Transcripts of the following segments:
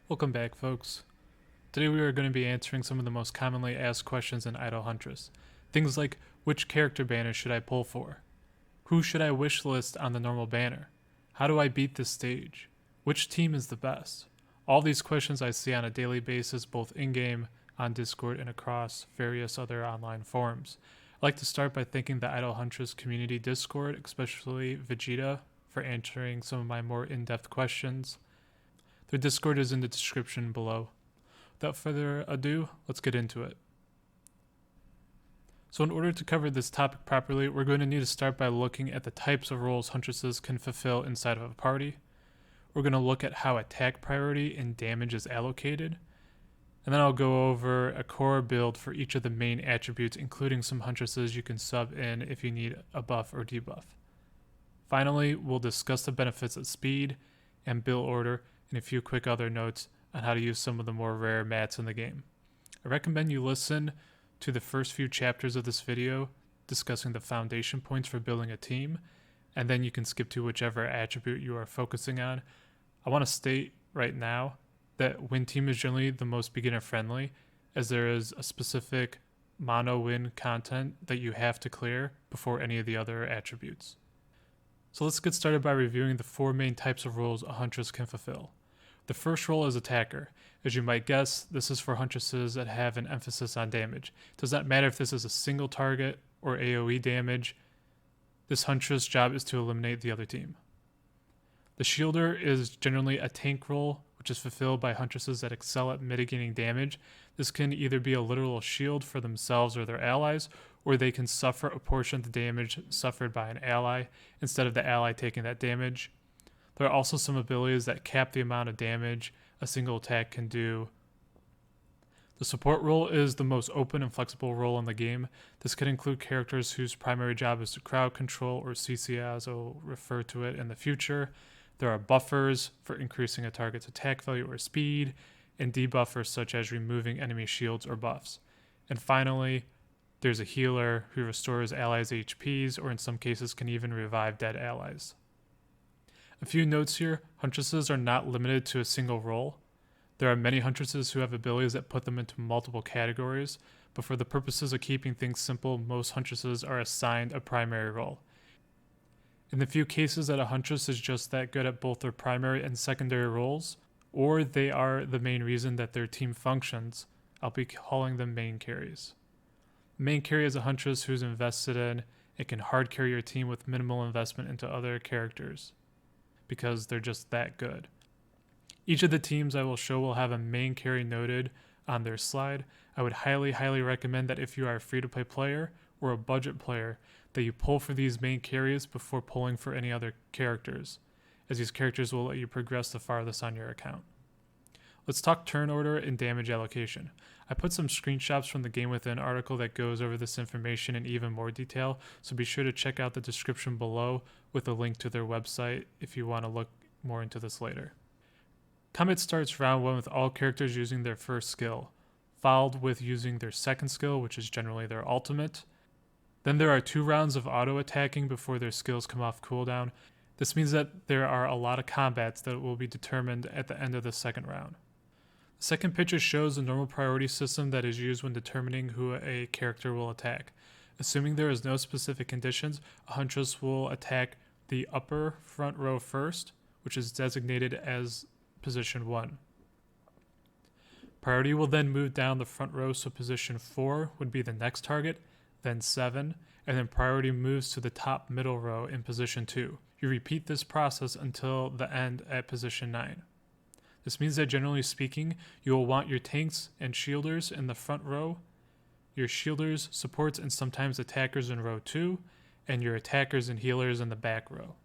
Welcome back, folks. Today we are going to be answering some of the most commonly asked questions in Idle Huntress. Things like, which character banner should I pull for? Who should I wishlist on the normal banner? How do I beat this stage? Which team is the best? All these questions I see on a daily basis, both in-game, on Discord, and across various other online forums. I'd like to start by thanking the Idle Huntress community Discord, especially Vegeta, for answering some of my more in-depth questions. Their Discord is in the description below. Without further ado, let's get into it. So in order to cover this topic properly, we're going to need to start by looking at the types of roles Huntresses can fulfill inside of a party. We're going to look at how attack priority and damage is allocated. And then I'll go over a core build for each of the main attributes, including some Huntresses you can sub in if you need a buff or debuff. Finally, we'll discuss the benefits of speed and build order and a few quick other notes on how to use some of the more rare mats in the game. I recommend you listen to the first few chapters of this video discussing the foundation points for building a team, and then you can skip to whichever attribute you are focusing on. I want to state right now that win team is generally the most beginner friendly, as there is a specific mono win content that you have to clear before any of the other attributes. So let's get started by reviewing the four main types of roles a Huntress can fulfill. The first role is attacker. As you might guess, this is for Huntresses that have an emphasis on damage. It does not matter if this is a single target or AoE damage. This Huntress' job is to eliminate the other team. The shielder is generally a tank role, which is fulfilled by Huntresses that excel at mitigating damage. This can either be a literal shield for themselves or their allies, or they can suffer a portion of the damage suffered by an ally instead of the ally taking that damage. There are also some abilities that cap the amount of damage a single attack can do. The support role is the most open and flexible role in the game. This could include characters whose primary job is to crowd control, or CC as I'll refer to it in the future. There are buffers for increasing a target's attack value or speed, and debuffers such as removing enemy shields or buffs. And finally, there's a healer who restores allies' HPs, or in some cases can even revive dead allies. A few notes here: Huntresses are not limited to a single role. There are many Huntresses who have abilities that put them into multiple categories, but for the purposes of keeping things simple, most Huntresses are assigned a primary role. In the few cases that a Huntress is just that good at both their primary and secondary roles, or they are the main reason that their team functions, I'll be calling them main carries. Main carry is a Huntress who's invested in and can hard carry your team with minimal investment into other characters, because they're just that good. Each of the teams I will show will have a main carry noted on their slide. I would highly recommend that if you are a free-to-play player or a budget player, that you pull for these main carries before pulling for any other characters, as these characters will let you progress the farthest on your account. Let's talk turn order and damage allocation. I put some screenshots from the Game Within article that goes over this information in even more detail, so be sure to check out the description below with a link to their website if you want to look more into this later. Combat starts round 1 with all characters using their first skill, followed with using their second skill, which is generally their ultimate. Then there are 2 rounds of auto-attacking before their skills come off cooldown. This means that there are a lot of combats that will be determined at the end of the second round. The second picture shows the normal priority system that is used when determining who a character will attack. Assuming there is no specific conditions, a Huntress will attack the upper front row first, which is designated as position 1. Priority will then move down the front row, so position 4 would be the next target, then 7, and then priority moves to the top middle row in position 2. You repeat this process until the end at position 9. This means that generally speaking, you will want your tanks and shielders in the front row, your shielders, supports, and sometimes attackers in row 2, and your attackers and healers in the back row.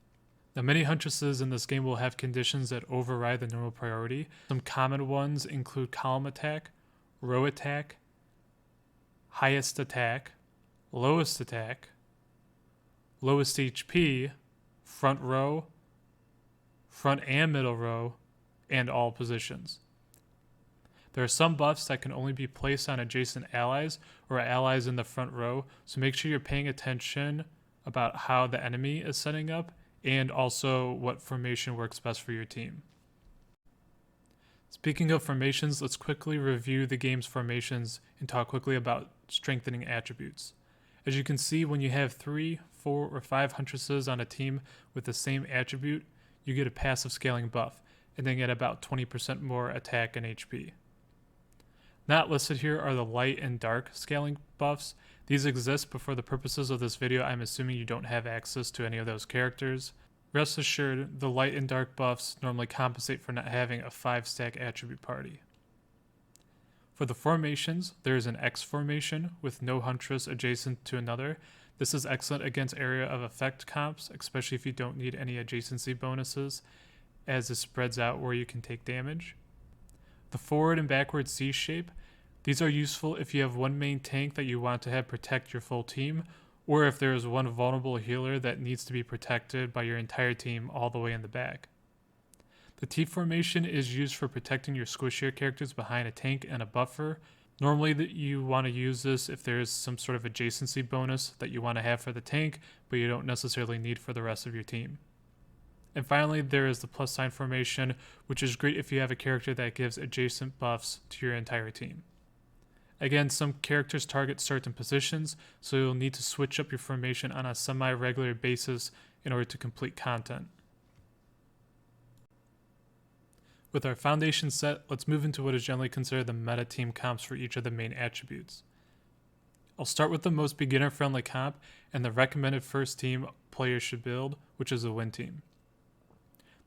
Now, many Huntresses in this game will have conditions that override the normal priority. Some common ones include column attack, row attack, highest attack, lowest HP, front row, front and middle row, and all positions. There are some buffs that can only be placed on adjacent allies or allies in the front row, so make sure you're paying attention about how the enemy is setting up and also what formation works best for your team. Speaking of formations, let's quickly review the game's formations and talk quickly about strengthening attributes. As you can see, when you have 3, 4, or 5 Huntresses on a team with the same attribute, you get a passive scaling buff, and then get about 20% more attack and HP. Not listed here are the light and dark scaling buffs. These exist, but for the purposes of this video, I'm assuming you don't have access to any of those characters. Rest assured, the light and dark buffs normally compensate for not having a 5-stack attribute party. For the formations, there is an X formation with no Huntress adjacent to another. This is excellent against area of effect comps, especially if you don't need any adjacency bonuses, as it spreads out where you can take damage. The forward and backward C shape, these are useful if you have one main tank that you want to have protect your full team, or if there is one vulnerable healer that needs to be protected by your entire team all the way in the back. The T formation is used for protecting your squishier characters behind a tank and a buffer. Normally you want to use this if there is some sort of adjacency bonus that you want to have for the tank, but you don't necessarily need for the rest of your team. And finally, there is the plus sign formation, which is great if you have a character that gives adjacent buffs to your entire team. Again, some characters target certain positions, so you'll need to switch up your formation on a semi-regular basis in order to complete content. With our foundation set, let's move into what is generally considered the meta team comps for each of the main attributes. I'll start with the most beginner-friendly comp and the recommended first team players should build, which is the Win Team.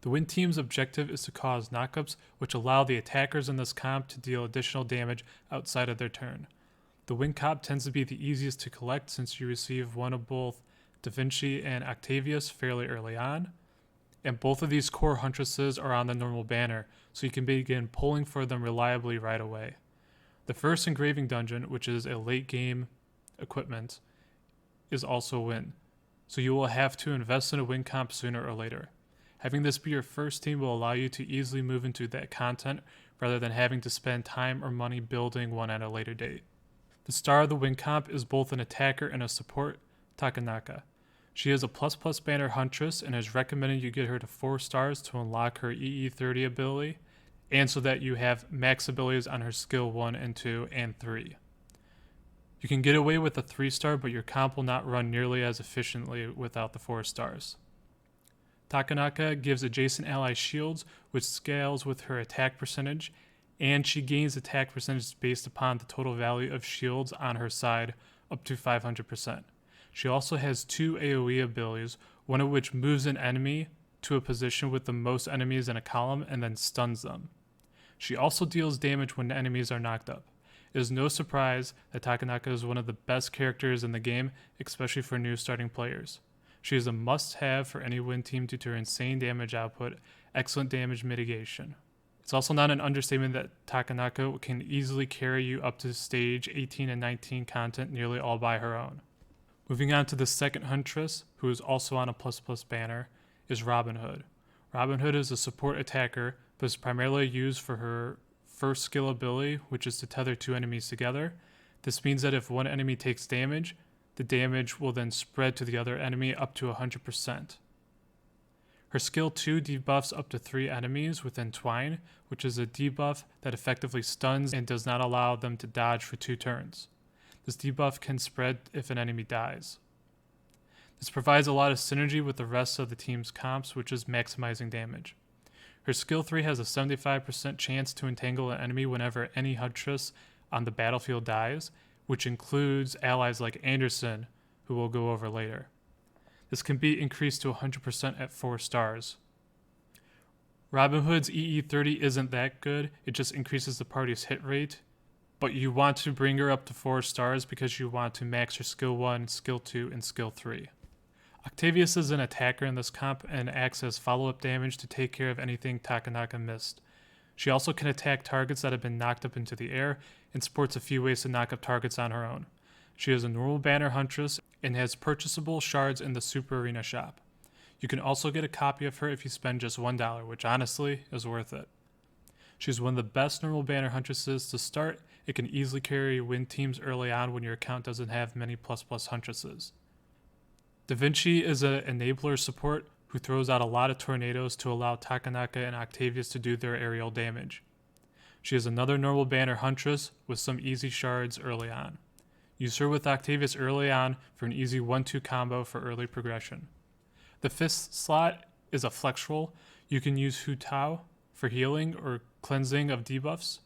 The Win Team's objective is to cause knockups, which allow the attackers in this comp to deal additional damage outside of their turn. The Win comp tends to be the easiest to collect since you receive one of both Da Vinci and Octavius fairly early on, and both of these core Huntresses are on the normal banner, so you can begin pulling for them reliably right away. The first engraving dungeon, which is a late game equipment, is also a win, so you will have to invest in a Win comp sooner or later. Having this be your first team will allow you to easily move into that content rather than having to spend time or money building one at a later date. The star of the Win comp is both an attacker and a support, Takanaka. She is a ++ banner Huntress and is recommended you get her to 4 stars to unlock her EE30 ability, and so that you have max abilities on her skill 1 and 2 and 3. You can get away with a 3-star, but your comp will not run nearly as efficiently without the 4 stars. Takanaka gives adjacent allies shields, which scales with her attack percentage, and she gains attack percentage based upon the total value of shields on her side up to 500%. She also has 2 AoE abilities, one of which moves an enemy to a position with the most enemies in a column and then stuns them. She also deals damage when enemies are knocked up. It is no surprise that Takanaka is one of the best characters in the game, especially for new starting players. She is a must-have for any Win team due to her insane damage output, excellent damage mitigation. It's also not an understatement that Takanaka can easily carry you up to stage 18 and 19 content nearly all by her own. Moving on to the second Huntress, who is also on a ++ banner, is Robin Hood. Robin Hood is a support attacker, but is primarily used for her first skill ability, which is to tether 2 enemies together. This means that if one enemy takes damage, the damage will then spread to the other enemy up to 100%. Her skill 2 debuffs up to 3 enemies within Twine, which is a debuff that effectively stuns and does not allow them to dodge for 2 turns. This debuff can spread if an enemy dies. This provides a lot of synergy with the rest of the team's comps, which is maximizing damage. Her skill 3 has a 75% chance to entangle an enemy whenever any Huntress on the battlefield dies, which includes allies like Anderson, who we'll go over later. This can be increased to 100% at 4 stars. Robin Hood's EE30 isn't that good, it just increases the party's hit rate, but you want to bring her up to 4 stars because you want to max her skill 1, skill 2, and skill 3. Octavius is an attacker in this comp and acts as follow-up damage to take care of anything Takanaka missed. She also can attack targets that have been knocked up into the air and sports a few ways to knock up targets on her own. She is a normal banner Huntress and has purchasable shards in the Super Arena shop. You can also get a copy of her if you spend just $1, which honestly is worth it. She's one of the best normal banner Huntresses to start. It can easily carry Win teams early on when your account doesn't have many ++ Huntresses. Da Vinci is an enabler support who throws out a lot of tornadoes to allow Takanaka and Octavius to do their aerial damage. She is another normal banner Huntress with some easy shards early on. Use her with Octavius early on for an easy 1-2 combo for early progression. The 5th slot is a flex role. You can use Hu Tao for healing or cleansing of debuffs,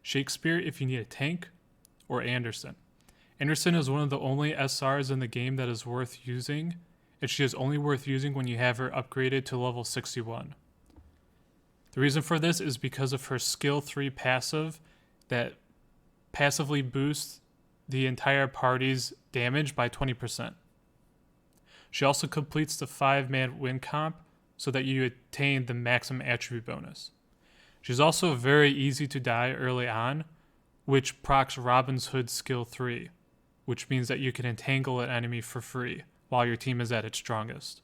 Shakespeare if you need a tank, or Anderson. Anderson is one of the only SRs in the game that is worth using, and she is only worth using when you have her upgraded to level 61. The reason for this is because of her skill 3 passive that passively boosts the entire party's damage by 20%. She also completes the 5-man win comp so that you attain the maximum attribute bonus. She's also very easy to die early on, which procs Robin's Hood skill 3, which means that you can entangle an enemy for free while your team is at its strongest.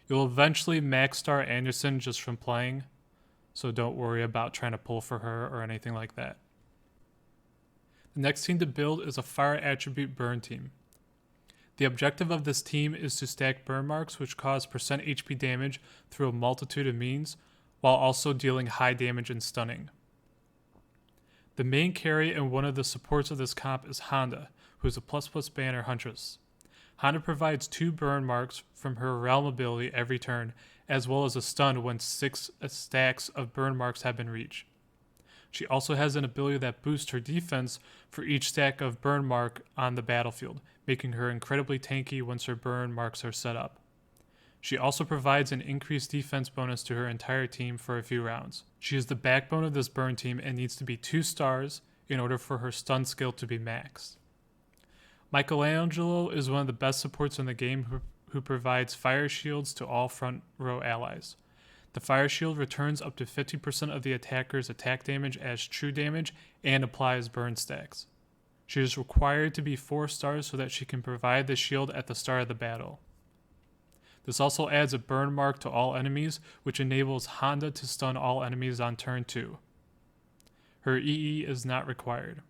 You'll eventually max star Anderson just from playing, so don't worry about trying to pull for her or anything like that. The next team to build is a fire attribute burn team. The objective of this team is to stack burn marks which cause percent HP damage through a multitude of means, while also dealing high damage and stunning. The main carry and one of the supports of this comp is Honda, who is a ++ banner Huntress. Honda provides 2 burn marks from her realm ability every turn, as well as a stun when 6 stacks of burn marks have been reached. She also has an ability that boosts her defense for each stack of burn mark on the battlefield, making her incredibly tanky once her burn marks are set up. She also provides an increased defense bonus to her entire team for a few rounds. She is the backbone of this burn team and needs to be 2 stars in order for her stun skill to be maxed. Michelangelo is one of the best supports in the game who provides fire shields to all front row allies. The fire shield returns up to 50% of the attacker's attack damage as true damage and applies burn stacks. She is required to be 4 stars so that she can provide the shield at the start of the battle. This also adds a burn mark to all enemies, which enables Honda to stun all enemies on turn 2. Her EE is not required.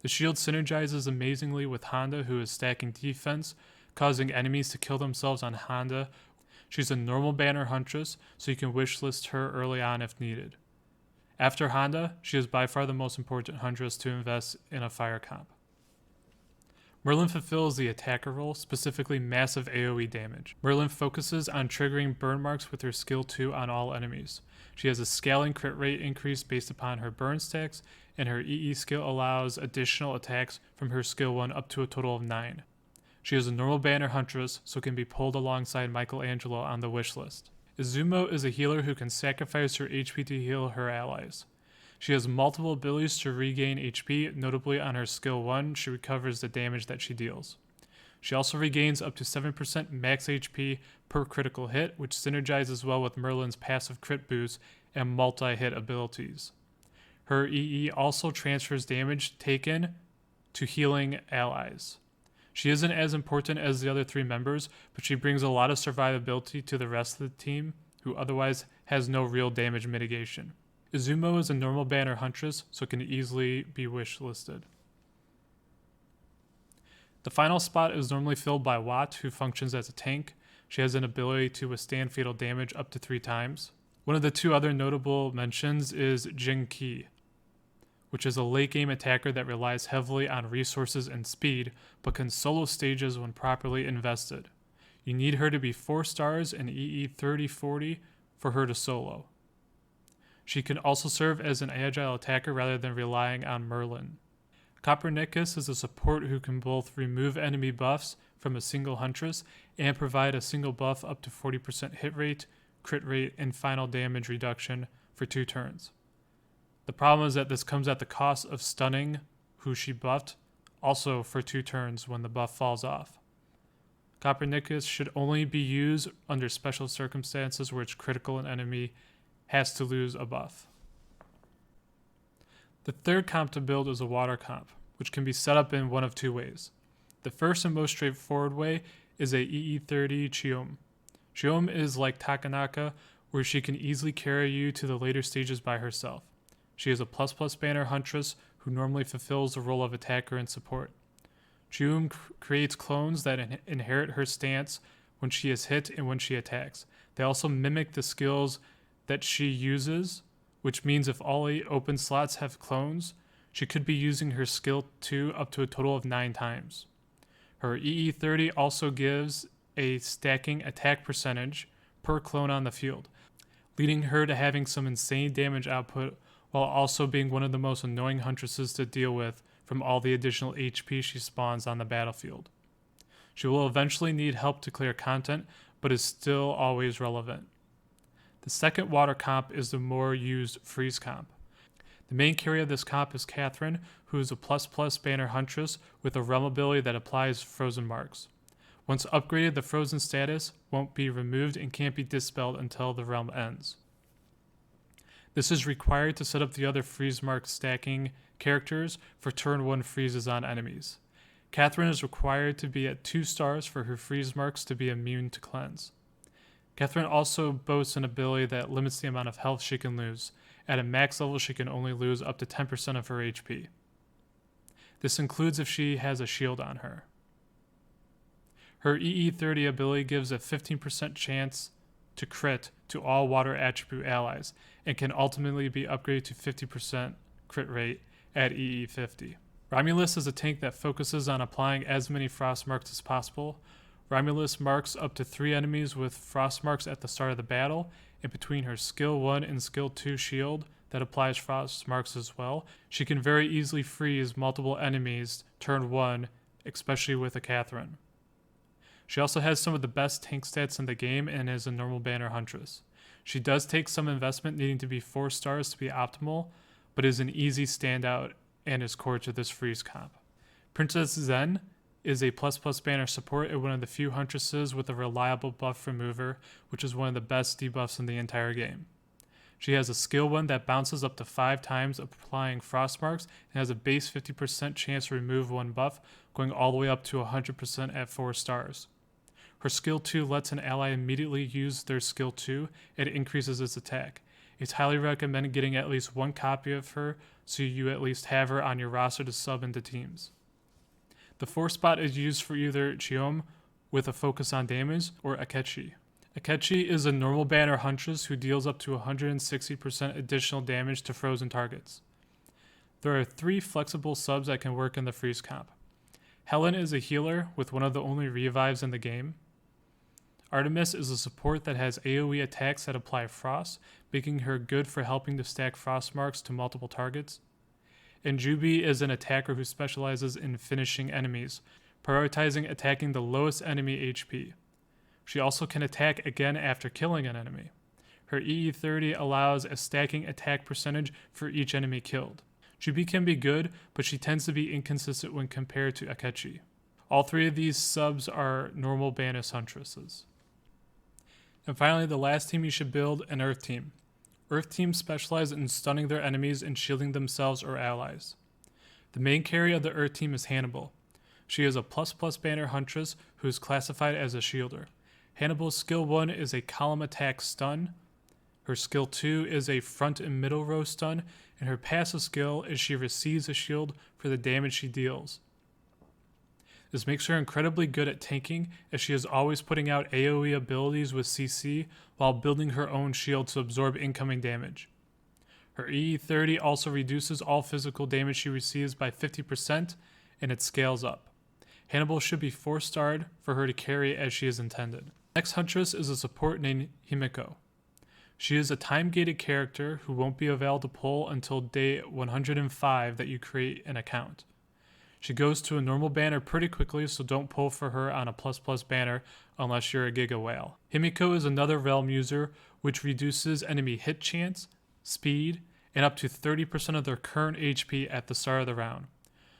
The shield synergizes amazingly with Honda, who is stacking defense, causing enemies to kill themselves on Honda. She's a normal banner Huntress, so you can wishlist her early on if needed. After Honda, she is by far the most important Huntress to invest in a fire comp. Merlin fulfills the attacker role, specifically massive AoE damage. Merlin focuses on triggering burn marks with her skill 2 on all enemies. She has a scaling crit rate increase based upon her burn stacks, and her EE skill allows additional attacks from her skill 1 up to a total of 9. She is a normal banner Huntress, so can be pulled alongside Michelangelo on the wish list. Izumo is a healer who can sacrifice her HP to heal her allies. She has multiple abilities to regain HP, notably on her skill 1, she recovers the damage that she deals. She also regains up to 7% max HP per critical hit, which synergizes well with Merlin's passive crit boost and multi-hit abilities. Her EE also transfers damage taken to healing allies. She isn't as important as the other 3 members, but she brings a lot of survivability to the rest of the team, who otherwise has no real damage mitigation. Izumo is a normal banner Huntress, so can easily be wishlisted. The final spot is normally filled by Watt, who functions as a tank. She has an ability to withstand fatal damage up to 3 times. One of the 2 other notable mentions is Jin Ki, which is a late game attacker that relies heavily on resources and speed, but can solo stages when properly invested. You need her to be 4 stars and EE 30-40 for her to solo. She can also serve as an agile attacker rather than relying on Merlin. Copernicus is a support who can both remove enemy buffs from a single Huntress and provide a single buff up to 40% hit rate, crit rate, and final damage reduction for 2 turns. The problem is that this comes at the cost of stunning who she buffed, also for 2 turns when the buff falls off. Copernicus should only be used under special circumstances where it's critical an enemy has to lose a buff. The third comp to build is a water comp, which can be set up in one of 2 ways. The first and most straightforward way is a EE30 Chiome. Chiome is like Takanaka, where she can easily carry you to the later stages by herself. She is a ++ banner Huntress who normally fulfills the role of attacker and support. Chiome creates clones that inherit her stance when she is hit and when she attacks. They also mimic the skills that she uses which means if all 8 open slots have clones, she could be using her skill 2 up to a total of 9 times. Her EE30 also gives a stacking attack percentage per clone on the field, leading her to having some insane damage output while also being one of the most annoying Huntresses to deal with from all the additional HP she spawns on the battlefield. She will eventually need help to clear content, but is still always relevant. The second water comp is the more used freeze comp. The main carry of this comp is Catherine, who is a ++ banner Huntress with a realm ability that applies frozen marks. Once upgraded, the frozen status won't be removed and can't be dispelled until the realm ends. This is required to set up the other freeze mark stacking characters for turn 1 freezes on enemies. Catherine is required to be at 2 stars for her freeze marks to be immune to cleanse. Catherine also boasts an ability that limits the amount of health she can lose. At a max level, she can only lose up to 10% of her HP. This includes if she has a shield on her. Her EE30 ability gives a 15% chance to crit to all water attribute allies and can ultimately be upgraded to 50% crit rate at EE50. Romulus is a tank that focuses on applying as many frost marks as possible. Romulus marks up to 3 enemies with frost marks at the start of the battle, and between her skill 1 and skill 2 shield that applies frost marks as well, she can very easily freeze multiple enemies turn 1, especially with a Catherine. She also has some of the best tank stats in the game and is a normal banner Huntress. She does take some investment, needing to be 4 stars to be optimal, but is an easy standout and is core to this freeze comp. Princess Zen is a ++ banner support and one of the few Huntresses with a reliable buff remover, which is one of the best debuffs in the entire game. She has a skill 1 that bounces up to 5 times, applying frost marks, and has a base 50% chance to remove 1 buff, going all the way up to 100% at 4 stars. Her skill 2 lets an ally immediately use their skill 2 and increases its attack. It's highly recommended getting at least 1 copy of her so you at least have her on your roster to sub into teams. The 4th spot is used for either Chiom with a focus on damage or Akechi. Akechi is a normal banner Huntress who deals up to 160% additional damage to frozen targets. There are 3 flexible subs that can work in the freeze comp. Helen is a healer with one of the only revives in the game. Artemis is a support that has AoE attacks that apply frost, making her good for helping to stack frost marks to multiple targets. And Juby is an attacker who specializes in finishing enemies, prioritizing attacking the lowest enemy HP. She also can attack again after killing an enemy. Her EE30 allows a stacking attack percentage for each enemy killed. Juby can be good, but she tends to be inconsistent when compared to Akechi. All 3 of these subs are normal Banus Huntresses. And finally, the last team you should build, an Earth team. Earth teams specialize in stunning their enemies and shielding themselves or allies. The main carry of the Earth team is Hannibal. She is a ++ banner Huntress who is classified as a shielder. Hannibal's skill 1 is a column attack stun. Her skill 2 is a front and middle row stun, and her passive skill is she receives a shield for the damage she deals. This makes her incredibly good at tanking, as she is always putting out AoE abilities with CC while building her own shield to absorb incoming damage. Her EE30 also reduces all physical damage she receives by 50%, and it scales up. Hannibal should be 4-starred for her to carry as she is intended. Next Huntress is a support named Himiko. She is a time-gated character who won't be available to pull until day 105 that you create an account. She goes to a normal banner pretty quickly, so don't pull for her on a ++ banner unless you're a Giga Whale. Himiko is another realm user, which reduces enemy hit chance, speed, and up to 30% of their current HP at the start of the round.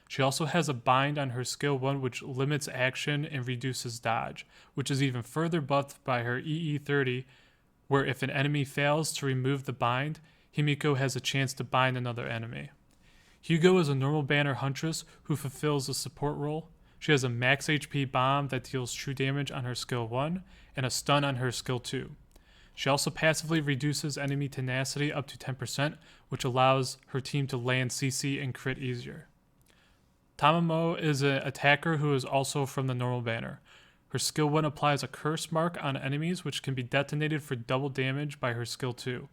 She also has a bind on her skill 1 which limits action and reduces dodge, which is even further buffed by her EE30, where if an enemy fails to remove the bind, Himiko has a chance to bind another enemy. Hugo is a normal banner Huntress who fulfills the support role. She has a max HP bomb that deals true damage on her skill 1 and a stun on her skill 2. She also passively reduces enemy tenacity up to 10%, which allows her team to land CC and crit easier. Tamamo is an attacker who is also from the normal banner. Her skill 1 applies a curse mark on enemies which can be detonated for double damage by her skill 2.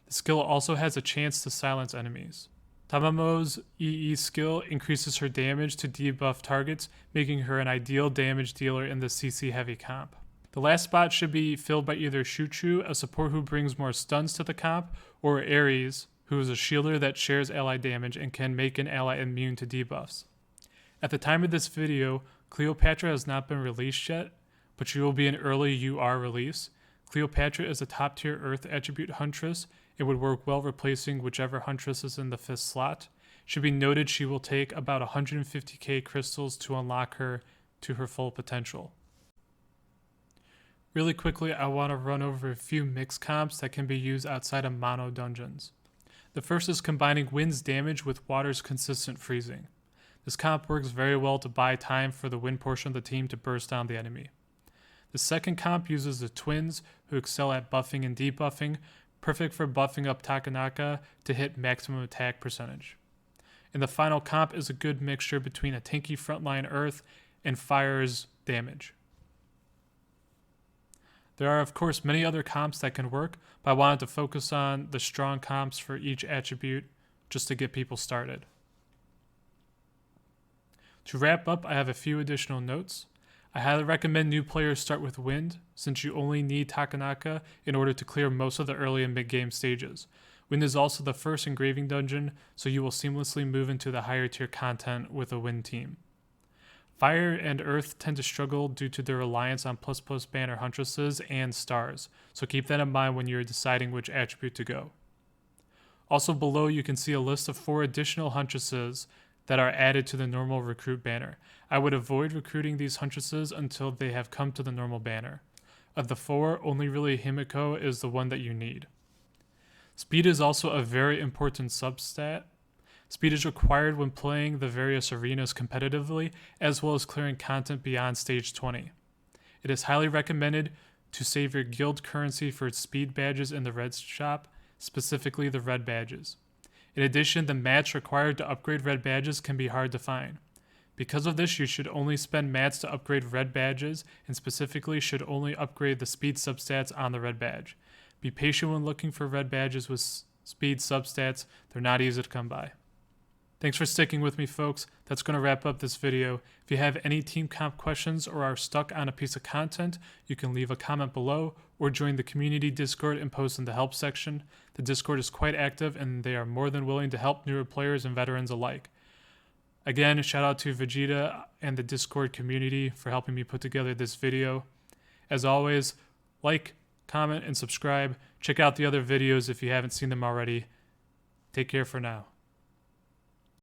The skill also has a chance to silence enemies. Tamamo's EE skill increases her damage to debuff targets, making her an ideal damage dealer in the CC heavy comp. The last spot should be filled by either Shuchu, a support who brings more stuns to the comp, or Ares, who is a shielder that shares ally damage and can make an ally immune to debuffs. At the time of this video, Cleopatra has not been released yet, but she will be an early UR release. Cleopatra is a top tier Earth attribute Huntress. It would work well replacing whichever Huntress is in the 5th slot. Should be noted she will take about 150k crystals to unlock her to her full potential. Really quickly, I want to run over a few mix comps that can be used outside of mono dungeons. The first is combining wind's damage with water's consistent freezing. This comp works very well to buy time for the wind portion of the team to burst down the enemy. The second comp uses the twins, who excel at buffing and debuffing, perfect for buffing up Takanaka to hit maximum attack percentage. And the final comp is a good mixture between a tanky frontline earth and fire's damage. There are of course many other comps that can work, but I wanted to focus on the strong comps for each attribute just to get people started. To wrap up, I have a few additional notes. I highly recommend new players start with Wind, since you only need Takanaka in order to clear most of the early and mid-game stages. Wind is also the first engraving dungeon, so you will seamlessly move into the higher tier content with a Wind team. Fire and Earth tend to struggle due to their reliance on ++ banner Huntresses and stars, so keep that in mind when you're deciding which attribute to go. Also below you can see a list of 4 additional Huntresses that are added to the normal recruit banner. I would avoid recruiting these Huntresses until they have come to the normal banner. Of the 4, only really Himiko is the one that you need. Speed is also a very important substat. Speed is required when playing the various arenas competitively, as well as clearing content beyond stage 20. It is highly recommended to save your guild currency for speed badges in the red shop, specifically the red badges. In addition, the mats required to upgrade red badges can be hard to find. Because of this, you should only spend mats to upgrade red badges, and specifically should only upgrade the speed substats on the red badge. Be patient when looking for red badges with speed substats, they're not easy to come by. Thanks for sticking with me, folks. That's going to wrap up this video. If you have any team comp questions or are stuck on a piece of content, you can leave a comment below or join the community Discord and post in the help section. The Discord is quite active and they are more than willing to help newer players and veterans alike. Again, shout out to Vegeta and the Discord community for helping me put together this video. As always, like, comment, and subscribe. Check out the other videos if you haven't seen them already. Take care for now.